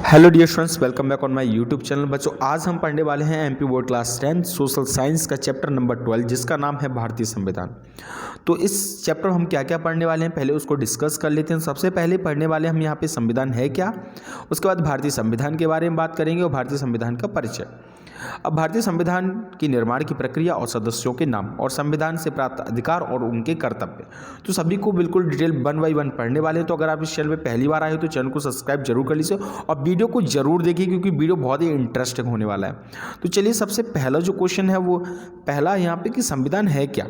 Hello dear students, welcome back on my YouTube channel. बच्चों, आज हम पढ़ने वाले हैं MP board class 10 social science का चैप्टर नंबर 12, जिसका नाम है भारतीय संविधान। तो इस चैप्टर में हम क्या क्या पढ़ने वाले हैं, पहले उसको डिस्कस कर लेते हैं। सबसे पहले पढ़ने वाले हम यहाँ पे संविधान है क्या, उसके बाद भारतीय संविधान के बारे में बात करेंगे और भारतीय संविधान का परिचय। अब भारतीय संविधान की निर्माण की प्रक्रिया और सदस्यों के नाम और संविधान से प्राप्त अधिकार और उनके कर्तव्य, तो सभी को बिल्कुल डिटेल 1 बाय 1 पढ़ने वाले हैं। तो अगर आप इस चैनल पे पहली बार आए हो तो चैनल को सब्सक्राइब जरूर कर लीजिए और वीडियो को जरूर देखिए, क्योंकि वीडियो बहुत ही इंटरेस्टिंग होने वाला है। तो चलिए, सबसे पहला जो क्वेश्चन है वो पहला यहाँ पे कि संविधान है क्या।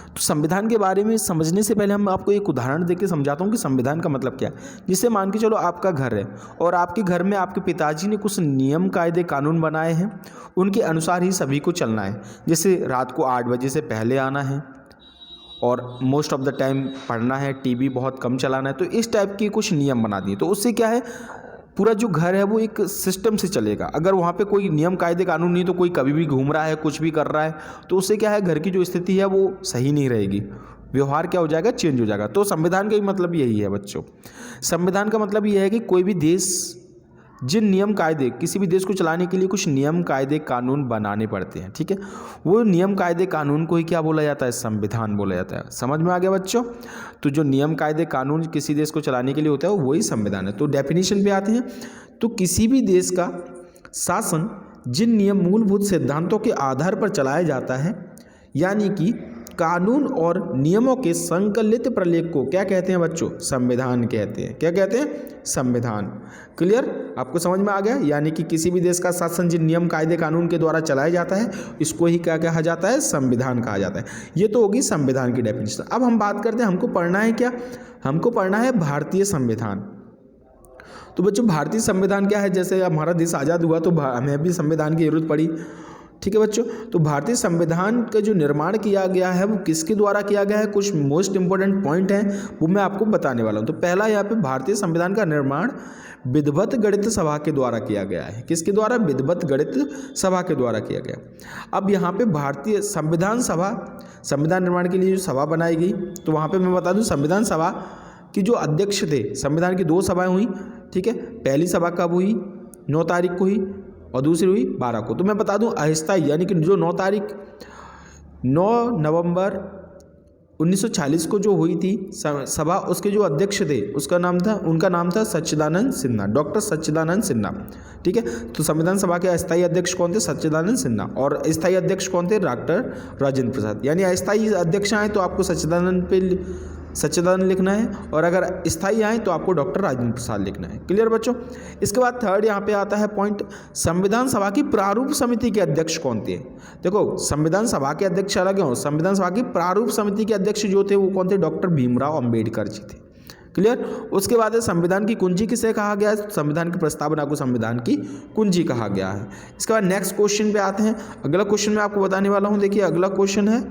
तो संविधान के बारे में समझने से पहले हम आपको एक उदाहरण देके समझाता हूँ कि संविधान का मतलब क्या है। जिससे मान के चलो आपका घर है और आपके घर में आपके पिताजी ने कुछ नियम कायदे कानून बनाए हैं, उनके अनुसार ही सभी को चलना है। जैसे रात को 8 बजे से पहले आना है और मोस्ट ऑफ द टाइम पढ़ना है, टीवी बहुत कम चलाना है। तो इस टाइप के कुछ नियम बना दिए, तो उससे क्या है, पूरा जो घर है वो एक सिस्टम से चलेगा। अगर वहाँ पे कोई नियम कायदे कानून नहीं तो कोई कभी भी घूम रहा है, कुछ भी कर रहा है, तो उससे क्या है, घर की जो स्थिति है वो सही नहीं रहेगी, व्यवहार क्या हो जाएगा, चेंज हो जाएगा। तो संविधान का ही मतलब यही है बच्चों। संविधान का मतलब यह है कि कोई भी देश जिन नियम कायदे, किसी भी देश को चलाने के लिए कुछ नियम कायदे कानून बनाने पड़ते हैं, ठीक है, वो नियम कायदे कानून को ही क्या बोला जाता है, संविधान बोला जाता है। समझ में आ गया बच्चों। तो जो नियम कायदे कानून किसी देश को चलाने के लिए होता है वही संविधान है। तो डेफिनेशन पे आते हैं, तो किसी भी देश का शासन जिन नियम मूलभूत सिद्धांतों के आधार पर चलाया जाता है, यानी कि कानून और नियमों के संकलित प्रलेख को क्या कहते हैं बच्चों, संविधान कहते हैं। क्या कहते हैं, संविधान। क्लियर, आपको समझ में आ गया। यानी कि किसी भी देश का शासन जिन नियम कायदे कानून के द्वारा चलाया जाता है, इसको ही क्या कहा जाता है, संविधान कहा जाता है। ये तो होगी संविधान की डेफिनेशन। अब हम बात करते हैं हमको पढ़ना है क्या, हमको पढ़ना है भारतीय संविधान। तो बच्चों, भारतीय संविधान क्या है, जैसे हमारा देश आज़ाद हुआ तो हमें भी संविधान की जरूरत पड़ी, ठीक है बच्चों। तो भारतीय संविधान का जो निर्माण किया गया है वो किसके द्वारा किया गया है, कुछ मोस्ट इंपॉर्टेंट पॉइंट हैं वो मैं आपको बताने वाला हूँ। तो पहला यहाँ पे भारतीय संविधान का निर्माण विधिवत गणित सभा के द्वारा किया गया है। किसके द्वारा, विधिवत गणित सभा के द्वारा किया गया। अब यहाँ पे भारतीय संविधान सभा, संविधान निर्माण के लिए जो सभा बनाई गई, तो वहाँ पर मैं बता दूँ संविधान सभा की जो अध्यक्ष थे, संविधान की 2 सभाएँ हुई, ठीक है। पहली सभा कब हुई, 9 तारीख को हुई और दूसरी हुई 12 को। तो मैं बता दूं अस्थायी, यानी कि जो 9 नवंबर 1940 को जो हुई थी सभा, उसके जो अध्यक्ष थे उनका नाम था सच्चिदानंद सिन्हा, डॉक्टर सच्चिदानंद सिन्हा, ठीक है। तो संविधान सभा के अस्थायी अध्यक्ष कौन थे, सच्चिदानंद सिन्हा, और स्थायी अध्यक्ष कौन थे, डॉक्टर राजेंद्र प्रसाद। यानी अस्थायी अध्यक्ष आए तो आपको सच्चिदानंद लिखना है, और अगर स्थायी आए तो आपको डॉक्टर राजेंद्र प्रसाद लिखना है। क्लियर बच्चों। इसके बाद थर्ड यहाँ पे आता है पॉइंट, संविधान सभा की प्रारूप समिति के अध्यक्ष कौन थे। देखो, संविधान सभा के अध्यक्ष अलग हैं, संविधान सभा की प्रारूप समिति के अध्यक्ष जो थे वो कौन थे, डॉक्टर भीमराव अंबेडकर जी थे। क्लियर। उसके बाद संविधान की कुंजी किसे कहा गया है, संविधान की प्रस्तावना को संविधान की कुंजी कहा गया है। इसके बाद नेक्स्ट क्वेश्चन पे आते हैं। अगला क्वेश्चन मैं आपको बताने वाला हूँ। देखिए, अगला क्वेश्चन है,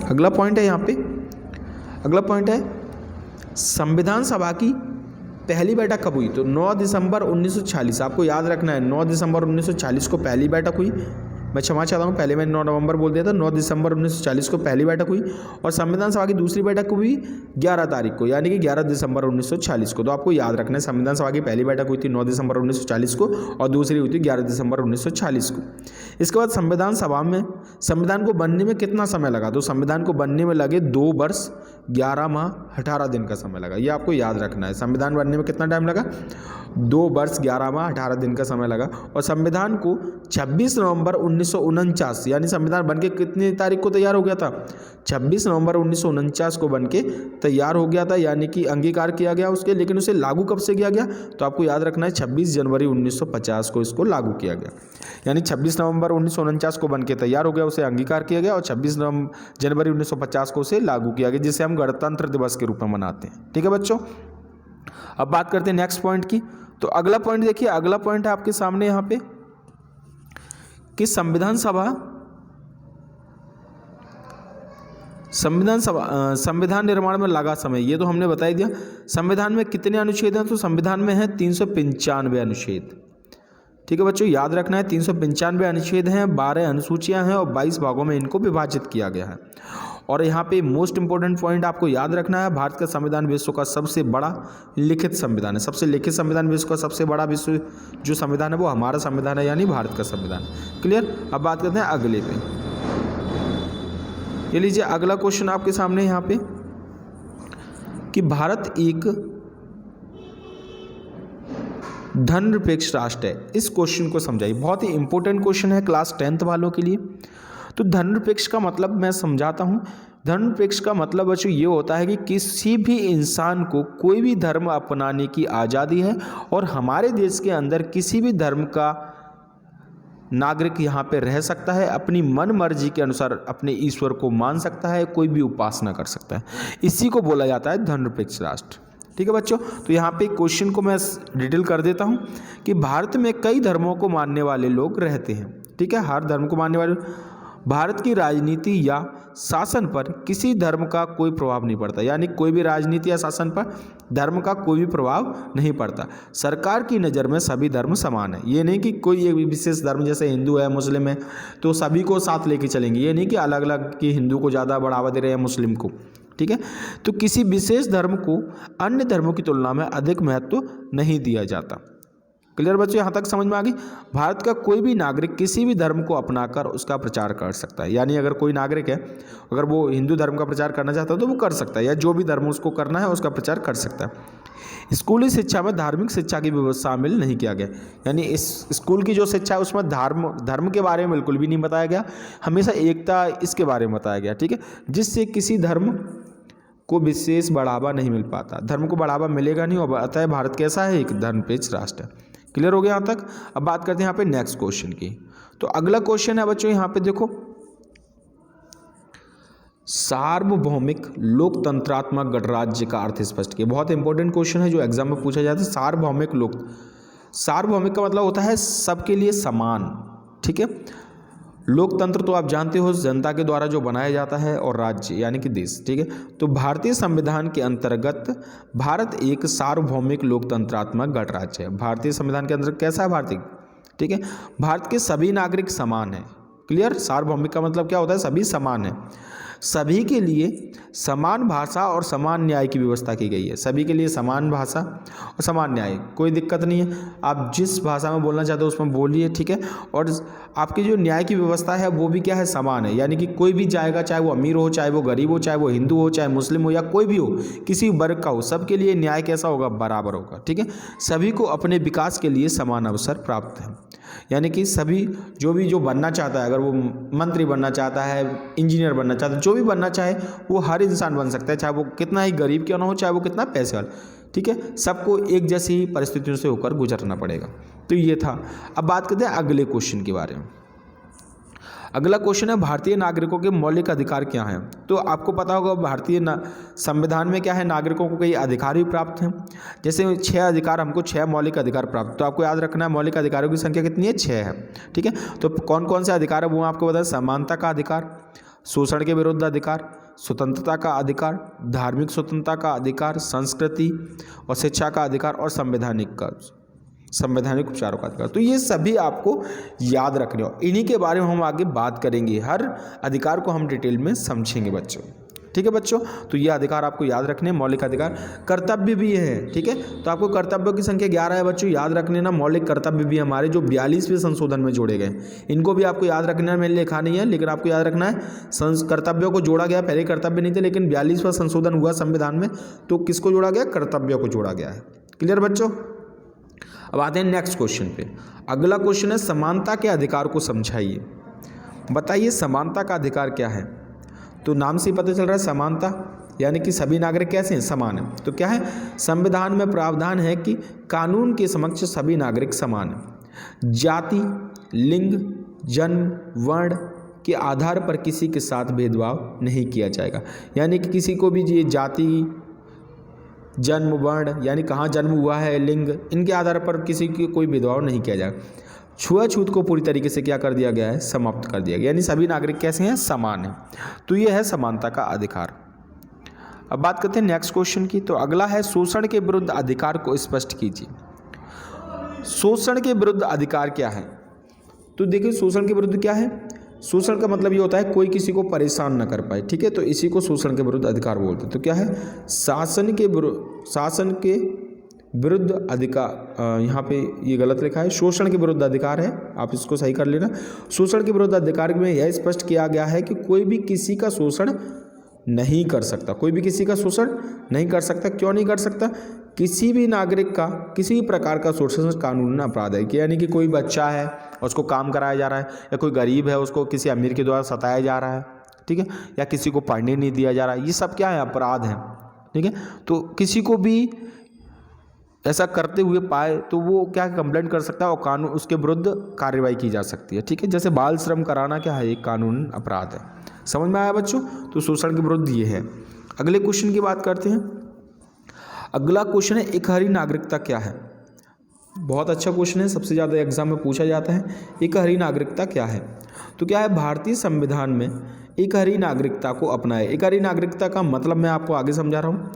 अगला पॉइंट है यहाँ पे, अगला पॉइंट है संविधान सभा की पहली बैठक कब हुई। तो 9 दिसंबर 1940, आपको याद रखना है 9 दिसंबर 1940 को पहली बैठक हुई। मैं क्षमा चाहता हूँ, पहले मैं 9 नवंबर बोल दिया था। 9 दिसंबर 1940 को पहली बैठक हुई और संविधान सभा की दूसरी बैठक हुई 11 तारीख को, यानी कि 11 दिसंबर 1940 को। तो आपको याद रखना है, संविधान सभा की पहली बैठक हुई थी 9 दिसंबर 1940 को और दूसरी हुई थी 11 दिसंबर 1940 को। इसके बाद संविधान सभा में संविधान को बनने में कितना समय लगा, तो संविधान को बनने में लगे 2 वर्ष 11 माह 18 दिन का समय लगा। ये आपको याद रखना है, संविधान बनने में कितना टाइम लगा, 2 वर्ष 11 माह 18 दिन का समय लगा। और संविधान को 26 नवंबर 1949, यानी संविधान बनके कितनी तारीख को तैयार हो गया था, 26 नवंबर 1949 को बनके तैयार हो गया था, यानी कि अंगीकार किया गया उसके। लेकिन उसे लागू कब से किया गया, तो आपको याद रखना है 26 जनवरी 1950 को इसको लागू किया गया। यानी 26 नवंबर 1949 को बनके तैयार हो गया, उसे अंगीकार किया गया और 26 जनवरी 1950 को उसे लागू किया गया, जिसे हम गणतंत्र दिवस के रूप में मनाते हैं। ठीक है बच्चों। अब बात करते हैं नेक्स्ट पॉइंट की। तो अगला पॉइंट देखिए, अगला पॉइंट है आपके सामने यहाँ पे कि संविधान संविधान निर्माण में लगा समय, ये तो हमने बता ही दिया। संविधान में कितने अनुच्छेद हैं, तो संविधान में है 395 अनुच्छेद। ठीक है बच्चों, याद रखना है 395 अनुच्छेद हैं, 12 अनुसूचियां हैं और 22 भागों में इनको विभाजित किया गया है। और यहाँ पे मोस्ट इंपॉर्टेंट पॉइंट आपको याद रखना है, भारत का संविधान विश्व का सबसे बड़ा लिखित संविधान है। सबसे लिखित संविधान विश्व का सबसे बड़ा विश्व जो संविधान है वो हमारा संविधान है, यानी भारत का संविधान। क्लियर। अब बात करते हैं अगले पे। ये लीजिए अगला क्वेश्चन आपके सामने यहाँ पे कि भारत एक धर्मनिरपेक्ष राष्ट्र है। इस क्वेश्चन को समझाइए, बहुत ही इंपॉर्टेंट क्वेश्चन है क्लास 10th वालों के लिए। तो धर्मनिरपेक्ष का मतलब मैं समझाता हूँ। धर्मनिरपेक्ष का मतलब बच्चों ये होता है कि किसी भी इंसान को कोई भी धर्म अपनाने की आज़ादी है और हमारे देश के अंदर किसी भी धर्म का नागरिक यहाँ पे रह सकता है, अपनी मन मर्जी के अनुसार अपने ईश्वर को मान सकता है, कोई भी उपासना कर सकता है। इसी को बोला जाता है धर्मनिरपेक्ष राष्ट्र। ठीक है बच्चों, तो यहाँ पे क्वेश्चन को मैं डिटेल कर देता हूँ कि भारत में कई धर्मों को मानने वाले लोग रहते हैं। ठीक है, हर धर्म को मानने वाले। भारत की राजनीति या शासन पर किसी धर्म का कोई प्रभाव नहीं पड़ता, यानी कोई भी राजनीति या शासन पर धर्म का कोई भी प्रभाव नहीं पड़ता। सरकार की नज़र में सभी धर्म समान है। ये नहीं कि कोई एक विशेष धर्म जैसे हिंदू है, मुस्लिम है तो सभी को साथ लेके चलेंगे। ये नहीं कि अलग अलग कि हिंदू को ज़्यादा बढ़ावा दे रहे हैं मुस्लिम को। ठीक है, तो किसी विशेष धर्म को अन्य धर्मों की तुलना में अधिक महत्व नहीं दिया जाता। क्लियर बच्चों, यहाँ तक समझ में आ गई। भारत का कोई भी नागरिक किसी भी धर्म को अपनाकर उसका प्रचार कर सकता है, यानी अगर कोई नागरिक है, अगर वो हिंदू धर्म का प्रचार करना चाहता है तो वो कर सकता है, या जो भी धर्म उसको करना है उसका प्रचार कर सकता है। स्कूली शिक्षा में धार्मिक शिक्षा की व्यवस्था शामिल नहीं किया गया, यानी इस स्कूल की जो शिक्षा है उसमें धर्म के बारे में बिल्कुल भी नहीं बताया गया, हमेशा एकता इसके बारे में बताया गया। ठीक है, जिससे किसी धर्म को विशेष बढ़ावा नहीं मिल पाता, धर्म को बढ़ावा मिलेगा नहीं, और अतः भारत कैसा है, एक धर्मनिरपेक्ष राष्ट्र है। क्लियर हो गया यहाँ तक। अब बात करते हैं यहाँ पे नेक्स्ट क्वेश्चन की। तो अगला क्वेश्चन है बच्चों यहाँ पे देखो, सार्वभौमिक लोकतंत्रात्मक गणराज्य का अर्थ स्पष्ट किया। बहुत इंपॉर्टेंट क्वेश्चन है जो एग्जाम में पूछा जाता है। सार्वभौमिक का मतलब होता है सबके लिए समान। ठीक है, लोकतंत्र तो आप जानते हो जनता के द्वारा जो बनाया जाता है, और राज्य यानी कि देश। ठीक है, तो भारतीय संविधान के अंतर्गत भारत एक सार्वभौमिक लोकतंत्रात्मक गणराज्य है। भारतीय संविधान के अंदर कैसा है भारतीय? ठीक है, भारत के सभी नागरिक समान हैं। क्लियर। सार्वभौमिक का मतलब क्या होता है, सभी समान है। सभी के लिए समान भाषा और समान न्याय की व्यवस्था की गई है। सभी के लिए समान भाषा और समान न्याय, कोई दिक्कत नहीं है, आप जिस भाषा में बोलना चाहते हो उसमें बोलिए। ठीक है, और आपकी जो न्याय की व्यवस्था है वो भी क्या है, समान है, यानी कि कोई भी जाएगा, चाहे वो अमीर हो, चाहे वो गरीब हो, चाहे वो हिंदू हो, चाहे मुस्लिम हो, या कोई भी हो, किसी वर्ग का हो, सबके लिए न्याय कैसा होगा, बराबर होगा। ठीक है, सभी को अपने विकास के लिए समान अवसर प्राप्त है, यानी कि सभी जो बनना चाहता है, अगर वो मंत्री बनना चाहता है, इंजीनियर बनना चाहता है, जो भी बनना चाहे वो हर इंसान बन सकता है, चाहे वो कितना ही गरीब क्यों ना हो, चाहे वो कितना पैसे वाला। ठीक है, सबको एक जैसी ही परिस्थितियों से होकर गुजरना पड़ेगा। तो ये था। अब बात करते हैं अगले क्वेश्चन के बारे में। अगला क्वेश्चन है भारतीय नागरिकों के मौलिक अधिकार क्या हैं। तो आपको पता होगा भारतीय संविधान में क्या है, नागरिकों को कई अधिकार भी प्राप्त हैं। जैसे 6 अधिकार, हमको 6 मौलिक अधिकार प्राप्त, तो आपको याद रखना है मौलिक अधिकारों की संख्या कितनी है, 6 है। ठीक है, तो कौन कौन से अधिकार है वो आपको बता। समानता का अधिकार, शोषण के विरुद्ध अधिकार, स्वतंत्रता का अधिकार, धार्मिक स्वतंत्रता का अधिकार, संस्कृति और शिक्षा का अधिकार, और संवैधानिक उपचारों का अधिकार। तो ये सभी आपको याद रखने हो, इन्हीं के बारे में हम आगे बात करेंगे। हर अधिकार को हम डिटेल में समझेंगे बच्चों। ठीक है बच्चों, तो ये अधिकार आपको याद रखने, मौलिक अधिकार। कर्तव्य भी है। ठीक है, तो आपको कर्तव्यों की संख्या 11 है बच्चों, याद रखने ना। मौलिक कर्तव्य भी हमारे जो 42वें संशोधन में जोड़े गए, इनको भी आपको याद रखना है। मैंने लिखा नहीं है, लेकिन आपको याद रखना है कर्तव्यों को जोड़ा गया। पहले कर्तव्य नहीं थे, लेकिन 42वां संशोधन हुआ संविधान में, तो किसको जोड़ा गया, कर्तव्यों को जोड़ा गया है। क्लियर बच्चों। अब आते हैं नेक्स्ट क्वेश्चन पे। अगला क्वेश्चन है समानता के अधिकार को समझाइए। बताइए समानता का अधिकार क्या है। तो नाम से ही पता चल रहा है समानता, यानी कि सभी नागरिक कैसे हैं, समान हैं। तो क्या है, संविधान में प्रावधान है कि कानून के समक्ष सभी नागरिक समान हैं। जाति, लिंग, जन्म, वर्ण के आधार पर किसी के साथ भेदभाव नहीं किया जाएगा, यानी कि किसी को भी ये जाति, जन्म, वर्ण यानी कहाँ जन्म हुआ है, लिंग, इनके आधार पर किसी की कोई भेदभाव नहीं किया जाएगा। छुआछूत को पूरी तरीके से क्या कर दिया गया है, समाप्त कर दिया गया, यानी सभी नागरिक कैसे हैं, समान हैं। तो ये है समानता का अधिकार। अब बात करते हैं नेक्स्ट क्वेश्चन की। तो अगला है शोषण के विरुद्ध अधिकार को स्पष्ट कीजिए। शोषण के विरुद्ध अधिकार क्या है। तो देखिए शोषण के विरुद्ध क्या है, शोषण का मतलब ये होता है कोई किसी को परेशान न कर पाए, ठीक है। तो इसी को शोषण के विरुद्ध अधिकार बोलते हैं। तो क्या है, शासन के विरुद्ध अधिकार, यहाँ पे ये गलत लिखा है, शोषण के विरुद्ध अधिकार है, आप इसको सही कर लेना। शोषण के विरुद्ध अधिकार में यह स्पष्ट किया गया है कि कोई भी किसी का शोषण नहीं कर सकता, कोई भी किसी का शोषण नहीं कर सकता। क्यों नहीं कर सकता? किसी भी नागरिक का किसी भी प्रकार का शोषण कानूनन अपराध है, कि यानी कि कोई बच्चा है उसको काम कराया जा रहा है, या कोई गरीब है उसको किसी अमीर के द्वारा सताया जा रहा है, ठीक है, या किसी को पढ़ने नहीं दिया जा रहा है, ये सब क्या है, अपराध है, ठीक है। तो किसी को भी ऐसा करते हुए पाए तो वो क्या कंप्लेंट कर सकता है और कानून उसके विरुद्ध कार्रवाई की जा सकती है, ठीक है। जैसे बाल श्रम कराना क्या है, एक कानूनन अपराध है। समझ में आया बच्चों? तो शोषण के विरुद्ध ये है। अगले क्वेश्चन की बात करते हैं। अगला क्वेश्चन है, एकहरी नागरिकता क्या है? बहुत अच्छा क्वेश्चन है, सबसे ज़्यादा एग्जाम में पूछा जाता है। एकहरी नागरिकता क्या है? तो क्या है, भारतीय संविधान में एकहरी नागरिकता को अपनाए। एकहरी नागरिकता का मतलब मैं आपको आगे समझा रहा हूँ।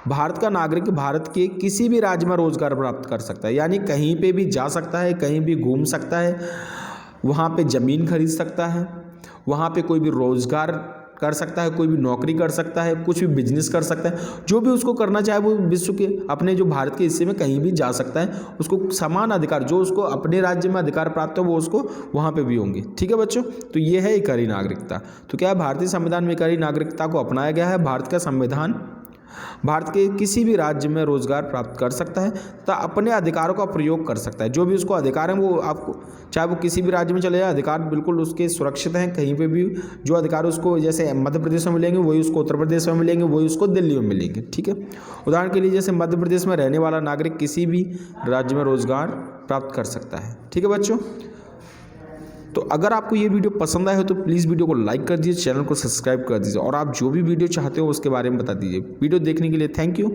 भारत का नागरिक भारत के किसी भी राज्य में रोजगार प्राप्त कर सकता है, यानी कहीं पे भी जा सकता है, कहीं भी घूम सकता है, वहाँ पे ज़मीन खरीद सकता है, वहाँ पे कोई भी रोजगार कर सकता है, कोई भी नौकरी कर सकता है, कुछ भी बिजनेस कर सकता है, जो भी उसको करना चाहे वो विश्व के अपने जो भारत के हिस्से में कहीं भी जा सकता है। उसको समान अधिकार जो उसको अपने राज्य में अधिकार प्राप्त हो वो उसको वहाँ पे भी होंगे, ठीक है बच्चों। तो ये है एकहरी नागरिकता। तो क्या है, भारतीय संविधान में एकहरी नागरिकता को अपनाया गया है। भारत का संविधान भारत के किसी भी राज्य में रोजगार प्राप्त कर सकता है तथा अपने अधिकारों का प्रयोग कर सकता है। जो भी उसको अधिकार है वो आपको, चाहे वो किसी भी राज्य में चले जाए, अधिकार बिल्कुल उसके सुरक्षित हैं। कहीं पे भी जो अधिकार उसको जैसे मध्य प्रदेश में मिलेंगे वही उसको उत्तर प्रदेश में मिलेंगे, वही उसको दिल्ली में मिलेंगे, ठीक है। उदाहरण के लिए जैसे मध्य प्रदेश में रहने वाला नागरिक किसी भी राज्य में रोजगार प्राप्त कर सकता है, ठीक है बच्चों। तो अगर आपको ये वीडियो पसंद आए हो तो प्लीज़ वीडियो को लाइक कर दीजिए, चैनल को सब्सक्राइब कर दीजिए, और आप जो भी वीडियो चाहते हो उसके बारे में बता दीजिए। वीडियो देखने के लिए थैंक यू।